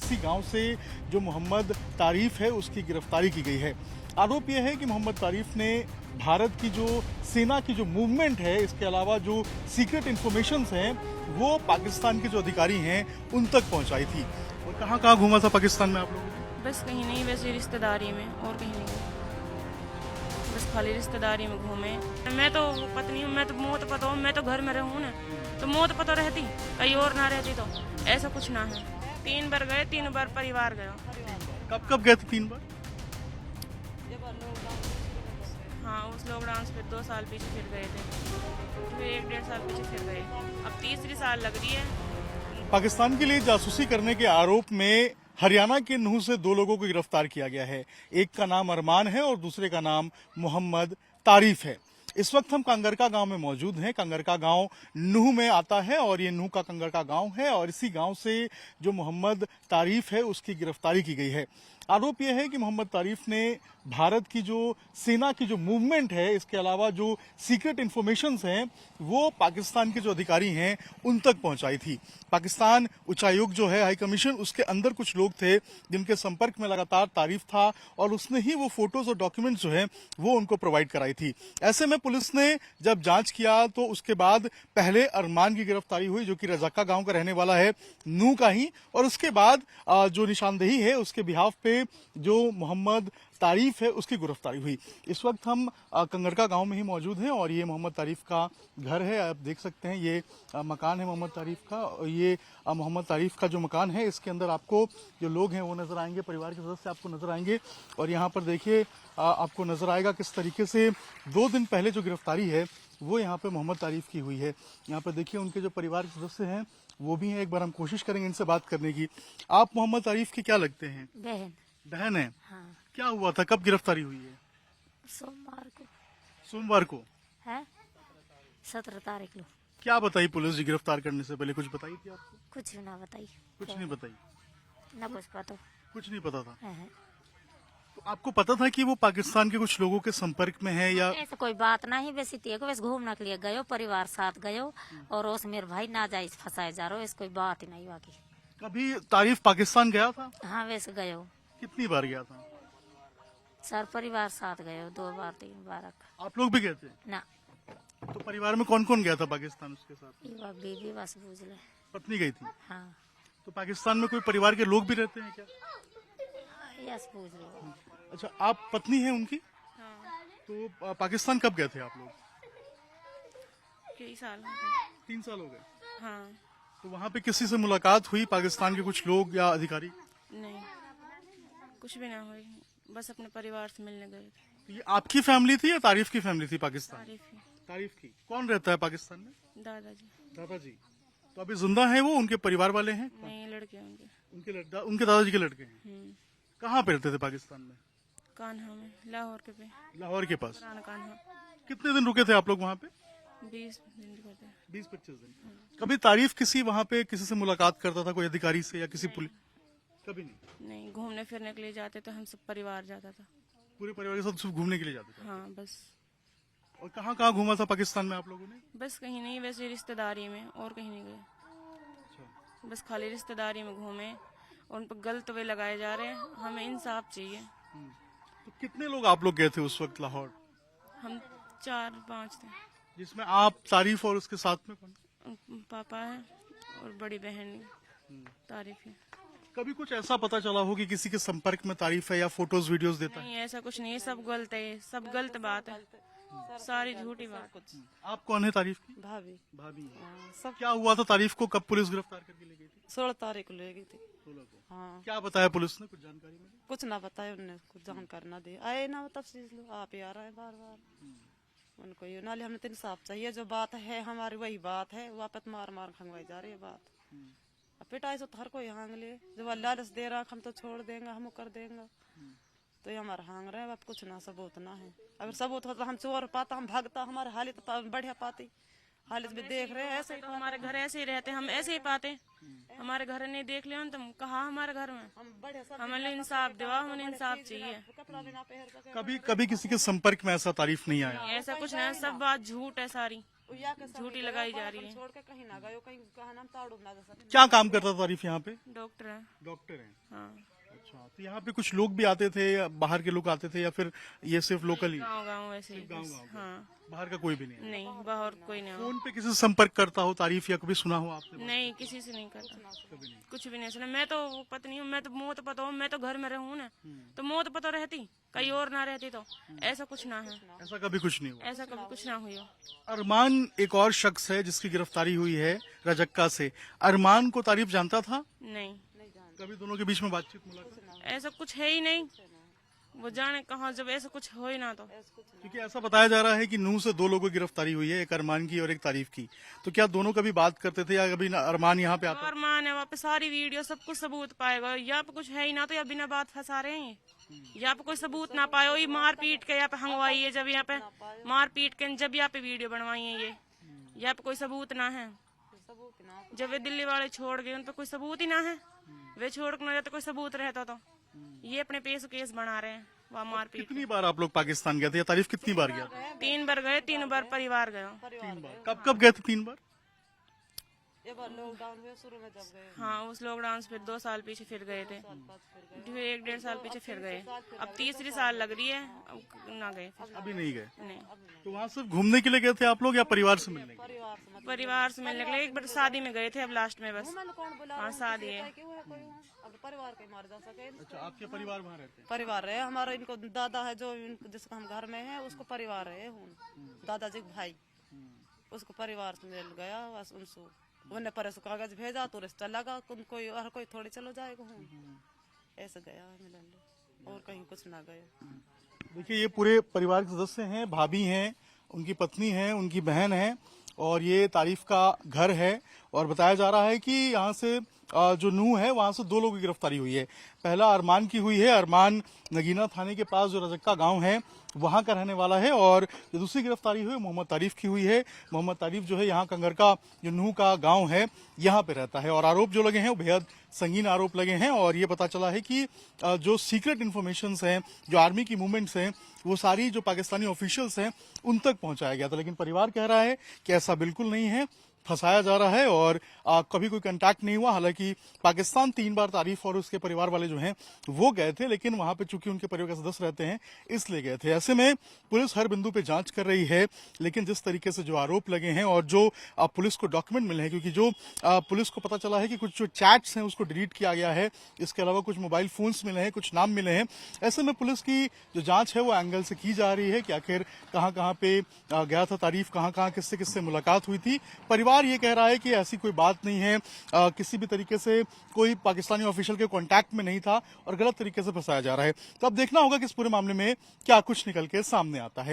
इसी गांव से जो मोहम्मद तारीफ है उसकी गिरफ्तारी की गई है। आरोप यह है कि मोहम्मद तारीफ ने भारत की जो सेना की जो मूवमेंट है, इसके अलावा जो सीक्रेट इंफॉर्मेशंस हैं वो पाकिस्तान के जो अधिकारी हैं उन तक पहुंचाई थी। और कहाँ कहाँ घूमा था पाकिस्तान में आप लोगों ने? बस कहीं नहीं, वैसे रिश्तेदारी में और कहीं नहीं, बस खाली रिश्तेदारी में घूमे। मैं तो पत्नी हूँ, मैं तो मौत पता हूँ, मैं तो घर में रहूँ ना तो मौत पता रहती, कहीं और ना रहती तो ऐसा कुछ ना है। 3 बार गए, 3 बार परिवार गया। कब कब गए थे 3 बार? हाँ, उस लॉकडाउन से फिर 2 साल पीछे फिर गए थे, फिर 1-1.5 साल पीछे फिर गए, अब तीसरी साल लग रही है। पाकिस्तान के लिए जासूसी करने के आरोप में हरियाणा के नूह से 2 लोगों को गिरफ्तार किया गया है। एक का नाम अरमान है और दूसरे का नाम मोहम्मद तारीफ है। इस वक्त हम कंगरका गांव में मौजूद हैं। कंगरका गांव नूह में आता है और ये नूह का कंगरका गांव है और इसी गांव से जो मोहम्मद तारीफ है उसकी गिरफ्तारी की गई है। आरोप यह है कि मोहम्मद तारीफ ने भारत की जो सेना की जो मूवमेंट है, इसके अलावा जो सीक्रेट इंफॉर्मेशंस हैं वो पाकिस्तान के जो अधिकारी हैं उन तक पहुंचाई थी। पाकिस्तान उच्चायोग जो है हाई कमीशन, उसके अंदर कुछ लोग थे जिनके संपर्क में लगातार तारीफ था और उसने ही वो फोटोज और डॉक्यूमेंट्स जो है वो उनको प्रोवाइड कराई थी। ऐसे में पुलिस ने जब जांच किया तो उसके बाद पहले अरमान की गिरफ्तारी हुई जो कि रजाका गांव का रहने वाला है, नूह का ही, और उसके बाद जो निशानदेही है उसके बिहाफ पे जो मोहम्मद तारीफ है उसकी गिरफ्तारी हुई। इस वक्त हम कंगरका गांव में ही मौजूद हैं और ये मोहम्मद तारीफ का घर है। आप देख सकते हैं ये मकान है मोहम्मद तारीफ का। ये मोहम्मद तारीफ का जो मकान है इसके अंदर आपको जो लोग हैं वो नजर आएंगे, परिवार के सदस्य आपको नजर आएंगे। और यहाँ पर देखिए आपको नजर आएगा किस तरीके से 2 दिन पहले जो गिरफ्तारी है वो यहाँ पे मोहम्मद तारीफ की हुई है। यहाँ पर देखिए उनके जो परिवार के सदस्य हैं वो भी हैं। एक बार हम कोशिश करेंगे इनसे बात करने की। आप मोहम्मद तारीफ के क्या लगते हैं? बहन है। हाँ, क्या हुआ था, कब गिरफ्तारी हुई है? सोमवार को है 17 तारीख को। क्या बताई पुलिस जी गिरफ्तार करने से पहले? कुछ बताई थी आपको? कुछ भी ना बताई, कुछ नहीं बताई। ना कुछ पता कुछ नहीं पता था। है। तो आपको पता था कि वो पाकिस्तान के कुछ लोगों के संपर्क में है या? ऐसा कोई बात नहीं, बस इतने को बस घूमने के लिए गयो, परिवार साथ गयो और उस मेरे भाई ना जाए फंसाए जा रहा हो, कोई बात ही नहीं बाकी। कभी तारीफ पाकिस्तान गया था? हाँ, वैसे गयो, कितनी बार गया था? सर परिवार साथ गयो 2 बार 3 बार। आप लोग भी गए थे? ना तो परिवार में कौन कौन गया था पाकिस्तान उसके साथ? ये बीबी बस बूझ ले। पत्नी गई थी। हाँ, तो पाकिस्तान में कोई परिवार के लोग भी रहते हैं क्या? यस बूझ लो। अच्छा, आप पत्नी हैं उनकी? हाँ, तो पाकिस्तान कब गए थे आप लोग? कई साल हो गए। 3 साल हो गए। हाँ, तो वहाँ पे किसी से मुलाकात हुई, पाकिस्तान के कुछ लोग या अधिकारी? नहीं, कुछ भी ना हुई, बस अपने परिवार से मिलने गए थे। तो ये आपकी फैमिली थी या तारीफ की फैमिली थी पाकिस्तान? तारीफ ही, तारीफ की। कौन रहता है पाकिस्तान में? दादाजी। दादाजी। तो अभी जिंदा है वो? उनके परिवार वाले हैं? नहीं, लड़के होंगे। उनके दादाजी के लड़के हैं। हम्म, कहाँ पे रहते थे पाकिस्तान में? कान्हा में, लाहौर के पे, लाहौर के पास। पुराना कान्हा। कितने दिन रुके थे आप लोग वहाँ पे? 20 दिन करते हैं। 20-25 दिन। कभी तारीफ किसी वहाँ पे किसी से मुलाकात करता था, कोई अधिकारी से या किसी पुलिस? कभी नहीं। नहीं, घूमने फिरने के लिए जाते तो हम सब परिवार जाता था। पूरे परिवार के साथ सिर्फ घूमने के लिए जाते थे? हाँ, बस और कहाँ कहाँ घूमा था पाकिस्तान में आप लोगों ने? बस कहीं नहीं, वैसे रिश्तेदारी में और कहीं नहीं गए, अच्छा। बस खाली रिश्तेदारी में घूमे। उन पर गलत वे लगाए जा रहे हैं, हमें इंसाफ चाहिए। तो कितने लोग आप लोग गए थे उस वक्त लाहौर? हम 4-5 थे। जिसमें आप, तारीफ और उसके साथ में कौन? पापा है और बड़ी बहन तारीफ है। कभी कुछ ऐसा पता चला हो कि किसी के संपर्क में तारीफ है या फोटोज वीडियोस देता है? नहीं, ऐसा कुछ नहीं है, सब गलत है, सब गलत बात है, सारी झूठी बात। आप कौन है तारीफ की? भाभी। भाभी है। हाँ, सब क्या हुआ था तारीफ को, कब पुलिस गिरफ्तार करके ले गई थी? 16 तारीख को ले गई थी। 16 को। हाँ, क्या बताया पुलिस ने, कुछ जानकारी मिली? कुछ ना बताया उनने, कुछ जानकारी ना दी। आए ना तफसील लो, आप ही आ रहे हैं बार बार। उनको ये नाले हमने तो इंसाफ चाहिए, जो बात है हमारी वही बात है, वापस मार मार खंगवाई जा रही है बात। अब पिटाई से तो हर कोई हांग ले, जब लालच दे रहा हम तो छोड़ देंगे, हम कर देंगे, तो ये हमारा हांग रहे हैं। अब कुछ ना सबूत ना है, अगर सबूत होता हम चोर पाता, हम भागता, हमारे हालत बढ़िया पाती। हालत भी देख रहे हैं ऐसे तो हमारे घर ऐसे ही रहते, हम ऐसे ही पाते। हमारे घर नहीं देख लिया तुम, कहा हमारे घर में हम बढ़िया सब हमें इंसाफ दिवा, हमें इंसाफ चाहिए। कपड़ा भी ना पहन सके। कभी कभी किसी के संपर्क में ऐसा तारीफ नहीं आया? ऐसा कुछ नहीं, सब बात झूठ है सारी। या के संग झूठी गयो, लगाई जा बात रही हम है। छोड़ के कहीं ना गयो, कहीं कहा नाम ताड़ू ना जा सके। क्या काम करता था तारीफ यहाँ पे? डॉक्टर है। डॉक्टर हैं। हाँ, अच्छा, तो यहाँ पे कुछ लोग भी आते थे या बाहर के लोग आते थे या फिर ये सिर्फ लोकल ही? गाँव गाँव वैसे ही गाँव बस। गाँव के? हाँ, बाहर का कोई भी नहीं है? नहीं बाहर कोई नहीं हो। फोन पे किसी से संपर्क करता हो तारीफ या कभी सुना हो आपने? नहीं, किसी से नहीं करता, कभी नहीं। कुछ भी नहीं सुना। मैं तो वो पत्नी हूँ, मैं तो मुँह तो पता हूँ, मैं तो घर में रहूँ ना, तो मुँह तो पता रहती, कहीं और ना रहती तो ऐसा कुछ ना है, ऐसा कभी कुछ नहीं हुआ? ऐसा कभी कुछ ना हुई हो। अरमान एक और शख्स है जिसकी गिरफ्तारी हुई है रजक्का से। अरमान को तारीफ जानता था? नहीं, कभी दोनों के बीच में बातचीत मुलाकात? ऐसा कुछ है ही नहीं, वो जाने कहाँ, जब ऐसा कुछ हो ही ना तो। क्योंकि ऐसा बताया जा रहा है कि नूह से दो लोगों की गिरफ्तारी हुई है, एक अरमान की और एक तारीफ की। तो क्या दोनों कभी बात करते थे या कभी अरमान यहाँ पे आता? और माँ ने वहाँ पे सारी वीडियो सब कुछ सबूत पाएगा, यहाँ पे कुछ है ही ना तो, या बिना बात फंसा रहे हैं, यहाँ पे कोई सबूत ना पाए, वही मार पीट के यहाँ पे हंगवाई है, जब यहाँ पे मार पीट के जब यहाँ पे वीडियो बनवाई है, ये यहाँ पे कोई सबूत ना है। जब वे दिल्ली वाले छोड़ गए, उन पे कोई सबूत ही ना है, वे छोड़ के ना जाते कोई सबूत रहता तो। ये अपने केस बना रहे हैं, वहाँ मार पीट। कितनी बार आप लोग पाकिस्तान गए थे या तारीफ कितनी बार गया? 3 बार गए, 3 बार परिवार गए। 3 बार। कब कब गए थे 3 बार? एक बार लॉकडाउन हुए शुरू में जब गए, हाँ, उस लॉकडाउन से फिर 2 साल पीछे फिर गए थे, फिर 1-1.5 साल पीछे फिर गए, अब तीसरी साल लग रही है, अब ना गए फिर। अभी नहीं गए। नहीं, तो वहाँ सिर्फ घूमने के लिए गए थे आप लोग या परिवार से मिलने के लिए? परिवार से परिवार से मिलने के लिए एक बार शादी में गए थे, अब लास्ट में बस। मतलब कौन बुला हाँ, शादी है। क्यों है कोई वहाँ? अब परिवार के मार जा सके। अच्छा, आपके परिवार वहाँ रहते हैं? परिवार रहे हमारा, इनको दादा है जो इनको जिसका हम घर में है, उसको परिवार रहे दादाजी का भाई, उसको परिवार से मिल गया बस। उनसे उन्हें पर कागज भेजा तो रिश्ता लगा, कोई और कोई थोड़ी चलो जाएगा ऐसे गया मिलन, और कहीं कुछ ना गया। देखिए, ये पूरे परिवार के सदस्य हैं, भाभी हैं, उनकी पत्नी है, उनकी बहन है और ये तारीफ का घर है। और बताया जा रहा है कि यहाँ से जो नूह है वहां से 2 लोगों की गिरफ्तारी हुई है। पहला अरमान की हुई है, अरमान नगीना थाने के पास जो रजक्का गांव है वहां का रहने वाला है। और जो दूसरी गिरफ्तारी हुई मोहम्मद तारीफ की हुई है। मोहम्मद तारीफ जो है यहाँ कंगरका जो नूह का गांव है यहाँ पे रहता है। और आरोप जो लगे हैं वो बेहद संगीन आरोप लगे हैं। और ये पता चला है कि जो सीक्रेट इन्फॉर्मेशन हैं, जो आर्मी की मूवमेंट्स हैं, वो सारी जो पाकिस्तानी ऑफिशियल्स हैं उन तक पहुंचाया गया था। लेकिन परिवार कह रहा है कि ऐसा बिल्कुल नहीं है, फंसाया जा रहा है और कभी कोई कांटेक्ट नहीं हुआ। हालांकि पाकिस्तान 3 बार तारीफ और उसके परिवार वाले जो हैं वो गए थे, लेकिन वहां पे चूंकि उनके परिवार के सदस्य रहते हैं इसलिए गए थे। ऐसे में पुलिस हर बिंदु पे जांच कर रही है, लेकिन जिस तरीके से जो आरोप लगे हैं और जो पुलिस को डॉक्यूमेंट मिले हैं, क्योंकि जो पुलिस को पता चला है कि कुछ जो चैट्स हैं उसको डिलीट किया गया है, इसके अलावा कुछ मोबाइल फोन्स मिले हैं, कुछ नाम मिले हैं। ऐसे में पुलिस की जो जांच है वो एंगल से की जा रही है कि आखिर कहाँ पे गया था तारीफ, कहाँ किससे किससे मुलाकात हुई थी। परिवार ये कह रहा है कि ऐसी कोई बात नहीं है, किसी भी तरीके से कोई पाकिस्तानी ऑफिशियल के कांटेक्ट में नहीं था और गलत तरीके से फंसाया जा रहा है। तो अब देखना होगा कि इस पूरे मामले में क्या कुछ निकल के सामने आता है।